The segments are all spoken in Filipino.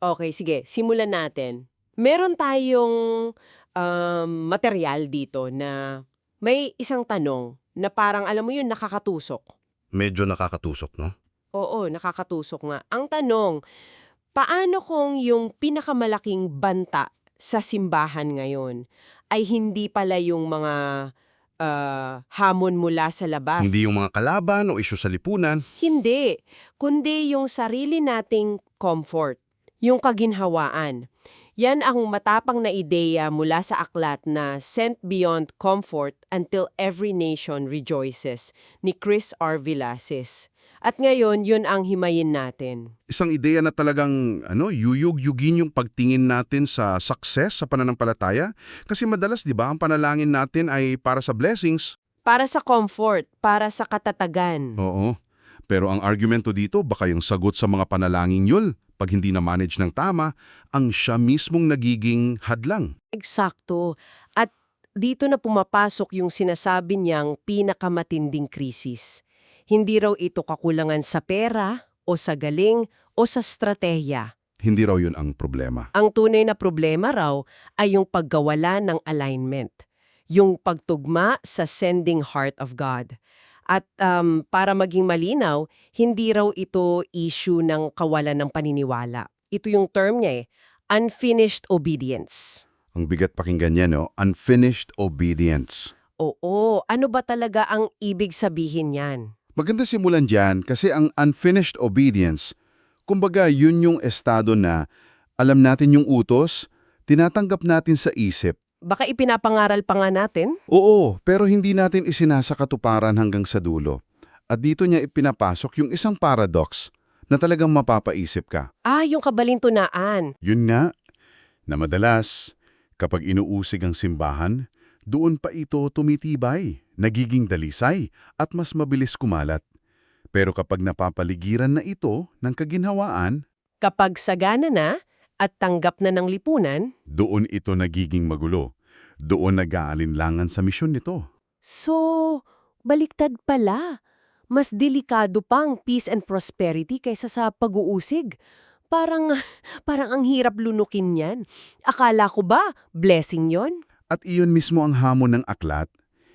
Okay, sige, simulan natin. Meron tayong material dito na may isang tanong na parang alam mo yun, nakakatusok. Medyo nakakatusok, no? Oo, nakakatusok nga. Ang tanong, paano kung yung pinakamalaking banta sa simbahan ngayon ay hindi pala yung mga hamon mula sa labas? Hindi yung mga kalaban o isyu sa lipunan. Hindi, kundi yung sarili nating comfort, yung kaginhawaan. Yan ang matapang na ideya mula sa aklat na Sent Beyond Comfort Until Every Nation Rejoices ni Chris R. Villasis. At ngayon, yun ang himayin natin. Isang ideya na talagang yuyug-yugin yung pagtingin natin sa success sa pananampalataya. Kasi madalas, di ba, ang panalangin natin ay para sa blessings. Para sa comfort, para sa katatagan. Oo. Pero ang argumento dito, baka yung sagot sa mga panalangin yun, pag hindi na-manage ng tama, ang siya mismong nagiging hadlang. Eksakto. At dito na pumapasok yung sinasabi niyang pinakamatinding krisis. Hindi raw ito kakulangan sa pera, o sa galing, o sa stratehiya. Hindi raw yun ang problema. Ang tunay na problema raw ay yung pagkawala ng alignment. Yung pagtugma sa sending heart of God. At para maging malinaw, hindi raw ito issue ng kawalan ng paniniwala. Ito yung term niya unfinished obedience. Ang bigat pakinggan niya, no? Unfinished obedience. Oo, ano ba talaga ang ibig sabihin niyan? Maganda simulan dyan kasi ang unfinished obedience, kumbaga yun yung estado na alam natin yung utos, tinatanggap natin sa isip. Baka ipinapangaral pa nga natin? Oo, pero hindi natin isinasakatuparan hanggang sa dulo. At dito niya ipinapasok yung isang paradox na talagang mapapaisip ka. Yung kabalintunaan. Yun nga, na madalas, kapag inuusig ang simbahan, doon pa ito tumitibay, nagiging dalisay at mas mabilis kumalat. Pero kapag napapaligiran na ito ng kaginhawaan, Kapag sagana na at tanggap na ng lipunan, doon ito nagiging magulo. Doon nag-aalinlangan sa misyon nito. so baliktad pala. Mas delikado pang peace and prosperity kaysa sa pag-uusig. Parang, parang ang hirap lunukin yan. Akala ko ba, blessing yon? At iyon mismo ang hamon ng aklat.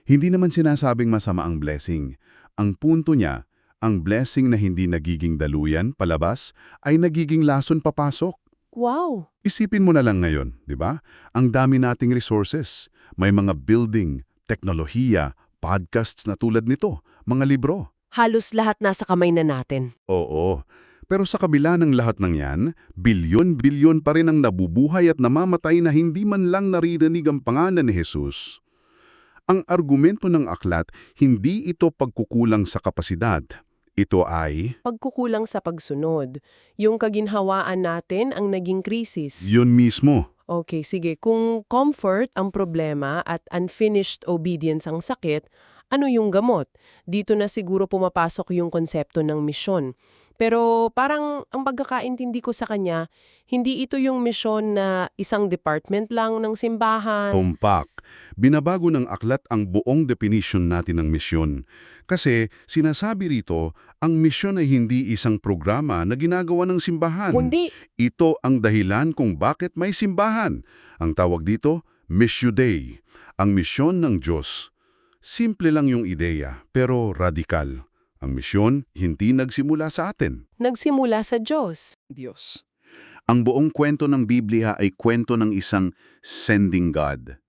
Hindi naman sinasabing masama ang blessing. Ang punto niya, ang blessing na hindi nagiging daluyan, palabas, ay nagiging lason papasok. Wow! Isipin mo na lang ngayon, di ba? Ang dami nating resources. May mga building, teknolohiya, podcasts na tulad nito, mga libro. Halos lahat nasa kamay na natin. Oo. Pero sa kabila ng lahat ng yan, bilyon-bilyon pa rin ang nabubuhay at namamatay na hindi man lang naririnig ang pangalan ni Jesus. Ang argumento ng aklat, hindi ito pagkukulang sa kapasidad. Ito ay, Pagkukulang sa pagsunod. Yung kaginhawaan natin ang naging krisis. yun mismo. Okay, sige. Kung comfort ang problema at unfinished obedience ang sakit, ano yung gamot? Dito na siguro pumapasok yung konsepto ng misyon. Pero parang ang pagkakaintindi ko sa kanya, hindi ito yung misyon na isang department lang ng simbahan. Tumpak. Binabago ng aklat ang buong definition natin ng misyon. Kasi sinasabi rito, ang misyon ay hindi isang programa na ginagawa ng simbahan. Kundi, Ito ang dahilan kung bakit may simbahan. Ang tawag dito, Missio Dei, ang misyon ng Diyos. Simple lang yung ideya, pero radikal. Ang misyon hindi nagsimula sa atin. nagsimula sa Diyos. Diyos. Ang buong kwento ng Biblia ay kwento ng isang sending God.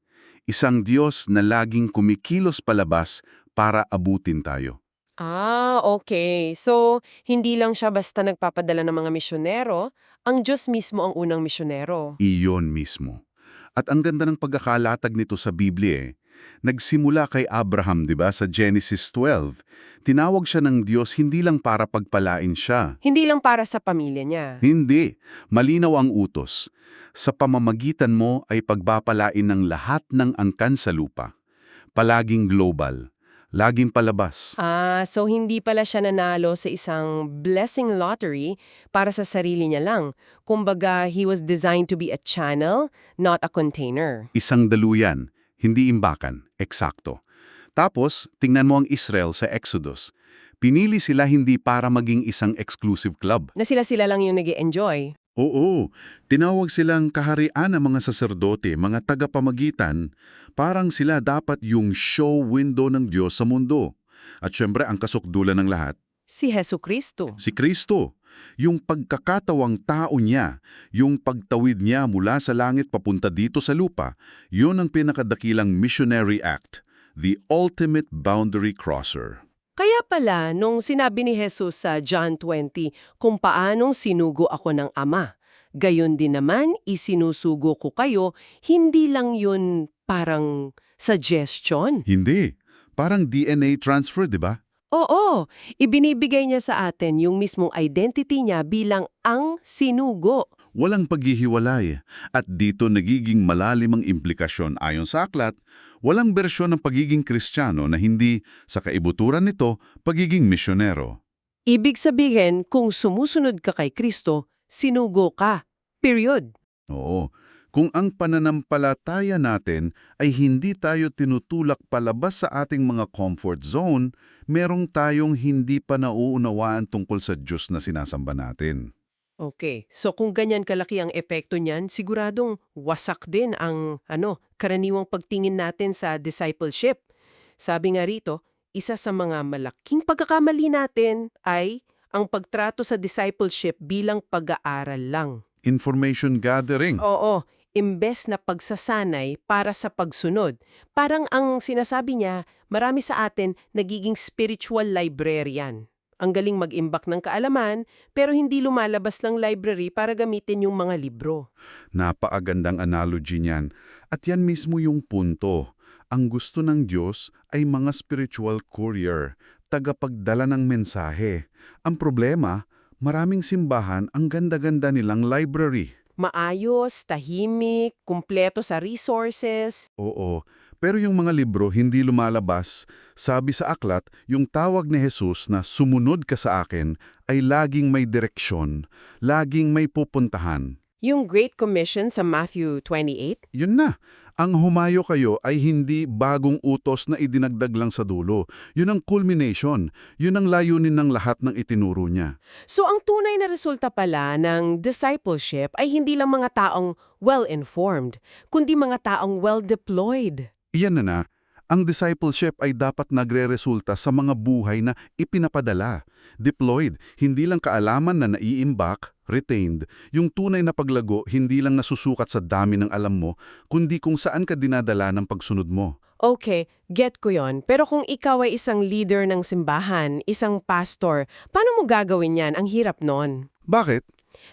Isang Diyos na laging kumikilos palabas para abutin tayo. Okay. So, hindi lang siya basta nagpapadala ng mga misyonero, ang Diyos mismo ang unang misyonero. Iyon mismo. At ang ganda ng pagkakalatag nito sa Biblia nagsimula kay Abraham, di ba, sa Genesis 12. Tinawag siya ng Diyos hindi lang para pagpalain siya. Hindi lang para sa pamilya niya. Hindi. Malinaw ang utos. Sa pamamagitan mo ay pagpapalain ng lahat ng angkan sa lupa. Palaging global. Laging palabas. So hindi pala siya nanalo sa isang blessing lottery para sa sarili niya lang. Kumbaga, he was designed to be a channel, not a container. Isang daluyan. Hindi imbakan. Eksakto. Tapos, tingnan mo ang Israel sa Exodus. Pinili sila hindi para maging isang exclusive club. Na sila lang yung nag-e-enjoy. Oo, tinawag silang kaharian ng mga saserdote, mga tagapamagitan, parang sila dapat yung show window ng Diyos sa mundo. At syempre, ang kasukdulan ng lahat, Si Hesu Kristo. si Kristo. Yung pagkakatawang tao niya, yung pagtawid niya mula sa langit papunta dito sa lupa, yun ang pinakadakilang missionary act, the ultimate boundary crosser. Kaya pala, nung sinabi ni Jesus sa John 20 kung paanong sinugo ako ng Ama, gayon din naman isinusugo ko kayo, hindi lang yun parang suggestion. Hindi. Parang DNA transfer, di ba? Oo, ibinibigay niya sa atin yung mismong identity niya bilang ang sinugo. Walang paghihiwalay. At dito nagiging malalim ang implikasyon ayon sa aklat, walang bersyon ng pagiging Kristiyano na hindi, sa kaibuturan nito, pagiging misyonero. Ibig sabihin, kung sumusunod ka kay Kristo, sinugo ka. Period. Oo, kung ang pananampalataya natin ay hindi tayo tinutulak palabas sa ating mga comfort zone, merong tayong hindi pa nauunawaan tungkol sa Diyos na sinasamba natin. Okay, so kung ganyan kalaki ang epekto niyan, siguradong wasak din ang karaniwang pagtingin natin sa discipleship. Sabi nga rito, isa sa mga malaking pagkakamali natin ay ang pagtrato sa discipleship bilang pag-aaral lang. Information gathering. Oo, imbes na pagsasanay para sa pagsunod. Parang ang sinasabi niya, marami sa atin nagiging spiritual librarian. Ang galing mag-imbak ng kaalaman, pero hindi lumalabas ng library para gamitin yung mga libro. Napaagandang analogy niyan. At yan mismo yung punto. Ang gusto ng Diyos ay mga spiritual courier, tagapagdala ng mensahe. Ang problema, maraming simbahan ang ganda-ganda nilang library. Maayos, tahimik, kumpleto sa resources. Oo, pero yung mga libro hindi lumalabas. Sabi sa aklat, yung tawag ni Jesus na sumunod ka sa akin ay laging may direksyon, laging may pupuntahan. Yung Great Commission sa Matthew 28, Yun na. Ang humayo kayo ay hindi bagong utos na idinagdag lang sa dulo. Yun ang culmination. Yun ang layunin ng lahat ng itinuro niya. so ang tunay na resulta pala ng discipleship ay hindi lang mga taong well-informed, kundi mga taong well-deployed. Iyan na. Ang discipleship ay dapat nagre-resulta sa mga buhay na ipinapadala. Deployed, hindi lang kaalaman na naiimbak, retained. Yung tunay na paglago, hindi lang nasusukat sa dami ng alam mo, kundi kung saan ka dinadala ng pagsunod mo. Okay, get ko yon. Pero kung ikaw ay isang leader ng simbahan, isang pastor, paano mo gagawin yan? Ang hirap nun. Bakit?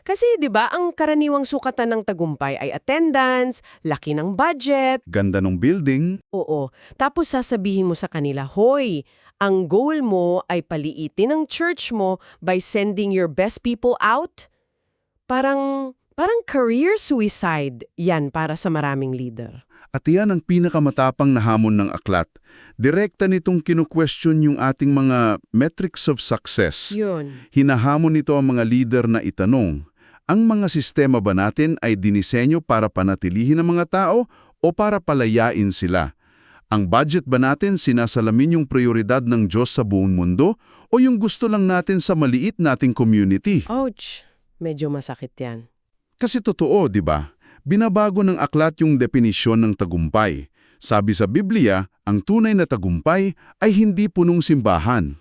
Kasi 'di ba, ang karaniwang sukatan ng tagumpay ay attendance, laki ng budget, Ganda ng building. oo. Tapos sasabihin mo sa kanila, "Hoy, ang goal mo ay paliitin ang church mo by sending your best people out." Parang career suicide 'yan para sa maraming leader. At iyan ang pinakamatapang na hamon ng aklat. Direkta nitong kinu-question yung ating mga metrics of success. Yun. Hinahamon nito ang mga leader na itanong, ang mga sistema ba natin ay dinisenyo para panatilihin ang mga tao o para palayain sila? Ang budget ba natin sinasalamin yung prioridad ng Diyos sa buong mundo o yung gusto lang natin sa maliit nating community? Ouch. Medyo masakit 'yan. Kasi totoo, di ba? Binabago ng aklat yung definisyon ng tagumpay. Sabi sa Biblia, ang tunay na tagumpay ay hindi punong simbahan,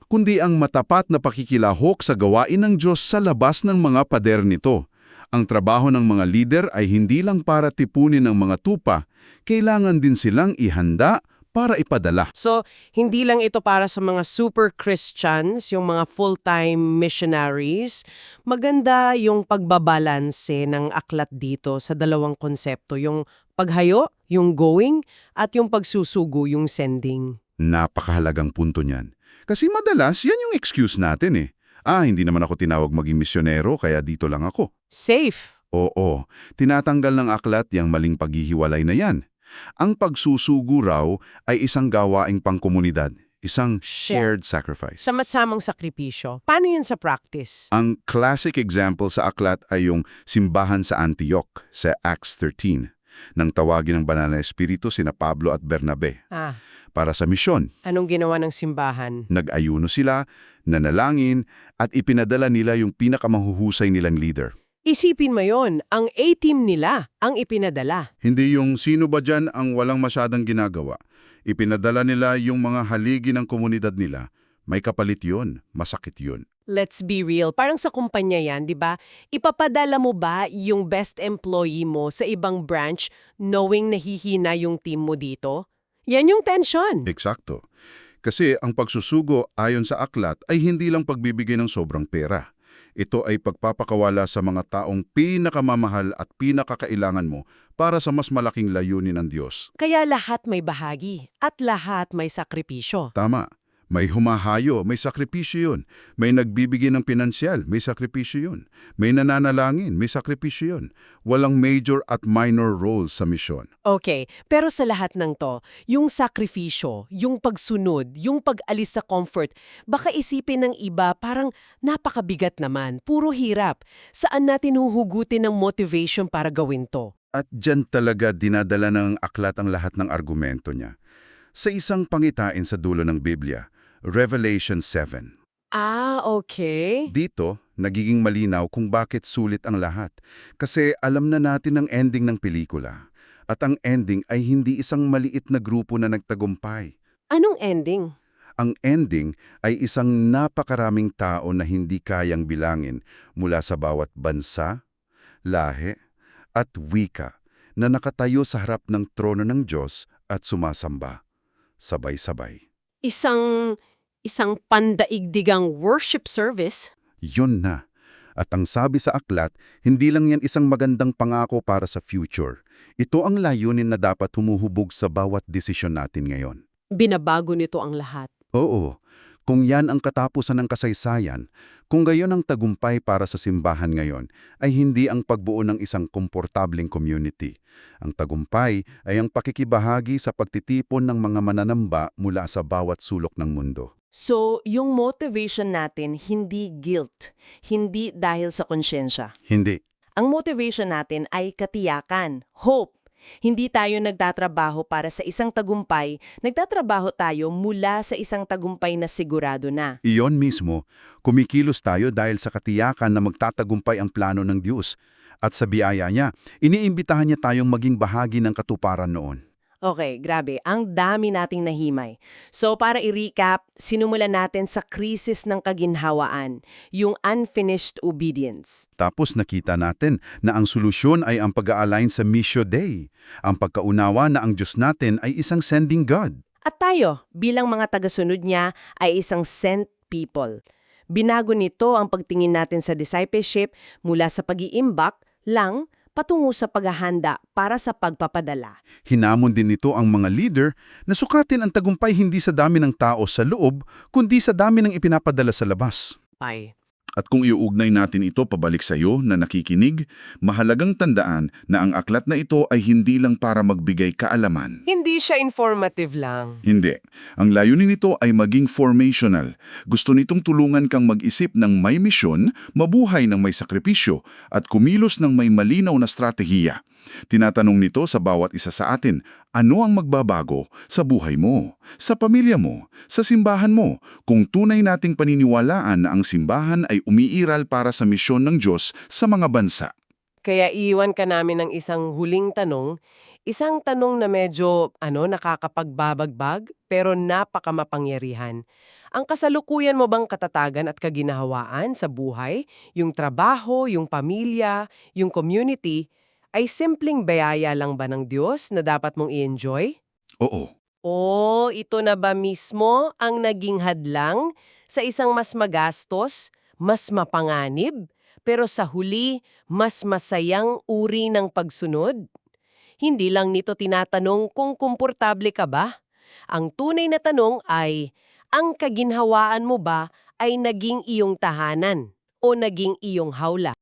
kundi ang matapat na pakikilahok sa gawain ng Diyos sa labas ng mga pader nito. Ang trabaho ng mga lider ay hindi lang para tipunin ng mga tupa, kailangan din silang ihanda para ipadala. So, hindi lang ito para sa mga super Christians, yung mga full-time missionaries. Maganda yung pagbabalanse ng aklat dito sa dalawang konsepto, yung paghayo, yung going, at yung pagsusugo, yung sending. Napakahalagang punto niyan. Kasi madalas, yan yung excuse natin eh. Hindi naman ako tinawag maging misyonero kaya dito lang ako. Safe. Oo, tinatanggal ng aklat yung maling paghihiwalay na yan. Ang pagsusugo raw ay isang gawaing pangkomunidad, isang shared sacrifice. Samat-samang sakripisyo. Paano yun sa practice? Ang classic example sa aklat ay yung simbahan sa Antioch sa Acts 13, nang tawagin ng banal na espiritu sina Pablo at Bernabe para sa misyon. Anong ginawa ng simbahan? Nag-ayuno sila, nanalangin, at ipinadala nila yung pinakamahuhusay nilang leader. Isipin mo yon, ang A-team nila ang ipinadala. Hindi yung sino ba dyan ang walang masyadang ginagawa. Ipinadala nila yung mga haligi ng komunidad nila. May kapalit yun, masakit yun. Let's be real, parang sa kumpanya yan, di ba? Ipapadala mo ba yung best employee mo sa ibang branch knowing nahihina yung team mo dito? Yan yung tension. Eksakto. Kasi ang pagsusugo ayon sa aklat ay hindi lang pagbibigay ng sobrang pera. Ito ay pagpapakawala sa mga taong pinakamamahal at pinakakailangan mo para sa mas malaking layunin ng Diyos. Kaya lahat may bahagi at lahat may sakripisyo. Tama. May humahayo, may sakripisyo yun. May nagbibigay ng pinansyal, may sakripisyo yun. May nananalangin, may sakripisyo yun. Walang major at minor roles sa misyon. Okay, pero sa lahat ng to, yung sakripisyo, yung pagsunod, yung pag-alis sa comfort, baka isipin ng iba parang napakabigat naman, puro hirap. Saan natin huhugutin ng motivation para gawin to? At dyan talaga dinadala ng aklat ang lahat ng argumento niya. Sa isang pangitain sa dulo ng Biblia, Revelation 7. Ah, okay. Dito, nagiging malinaw kung bakit sulit ang lahat. Kasi alam na natin ang ending ng pelikula. At ang ending ay hindi isang maliit na grupo na nagtagumpay. Anong ending? Ang ending ay isang napakaraming tao na hindi kayang bilangin mula sa bawat bansa, lahi, at wika na nakatayo sa harap ng trono ng Diyos at sumasamba. Sabay-sabay. Isang pandaigdigang worship service? Yun na. At ang sabi sa aklat, hindi lang yan isang magandang pangako para sa future. Ito ang layunin na dapat humuhubog sa bawat desisyon natin ngayon. Binabago nito ang lahat. Oo, kung yan ang katapusan ng kasaysayan, kung gayon ang tagumpay para sa simbahan ngayon, ay hindi ang pagbuo ng isang komportabling community. Ang tagumpay ay ang pakikibahagi sa pagtitipon ng mga mananamba mula sa bawat sulok ng mundo. So, yung motivation natin, hindi guilt, hindi dahil sa konsyensya. Hindi. Ang motivation natin ay katiyakan, hope. Hindi tayo nagtatrabaho para sa isang tagumpay, nagtatrabaho tayo mula sa isang tagumpay na sigurado na. Iyon mismo, kumikilos tayo dahil sa katiyakan na magtatagumpay ang plano ng Diyos. At sa biyaya niya, iniimbitahan niya tayong maging bahagi ng katuparan noon. Okay, grabe. Ang dami nating nahimay. So para i-recap, sinumulan natin sa krisis ng kaginhawaan, yung unfinished obedience. Tapos nakita natin na ang solusyon ay ang pag-a-align sa Missio Dei, ang pagkaunawa na ang Diyos natin ay isang sending God. At tayo, bilang mga tagasunod niya, ay isang sent people. Binago nito ang pagtingin natin sa discipleship mula sa pag-iimbak lang patungo sa paghahanda para sa pagpapadala. Hinamon din nito ang mga leader na sukatin ang tagumpay hindi sa dami ng tao sa loob, kundi sa dami ng ipinapadala sa labas. Ay. At kung iuugnay natin ito pabalik sa iyo na nakikinig, mahalagang tandaan na ang aklat na ito ay hindi lang para magbigay kaalaman. Hindi siya informative lang. Hindi. Ang layunin nito ay maging formational. Gusto nitong tulungan kang mag-isip ng may misyon, mabuhay ng may sakripisyo, at kumilos ng may malinaw na strategiya. Tinatanong nito sa bawat isa sa atin, ano ang magbabago sa buhay mo, sa pamilya mo, sa simbahan mo, kung tunay nating paniniwalaan na ang simbahan ay umiiral para sa misyon ng Diyos sa mga bansa. Kaya iwan ka namin ng isang huling tanong, isang tanong na medyo nakakapagbabagbag pero napakamapangyarihan. Ang kasalukuyan mo bang katatagan at kaginahawaan sa buhay, yung trabaho, yung pamilya, yung community, ay simpleng bayaya lang ba ng Diyos na dapat mong i-enjoy? Oo. O ito na ba mismo ang naging hadlang sa isang mas magastos, mas mapanganib, pero sa huli, mas masayang uri ng pagsunod? Hindi lang nito tinatanong kung komportable ka ba. Ang tunay na tanong ay, ang kaginhawaan mo ba ay naging iyong tahanan o naging iyong hawla?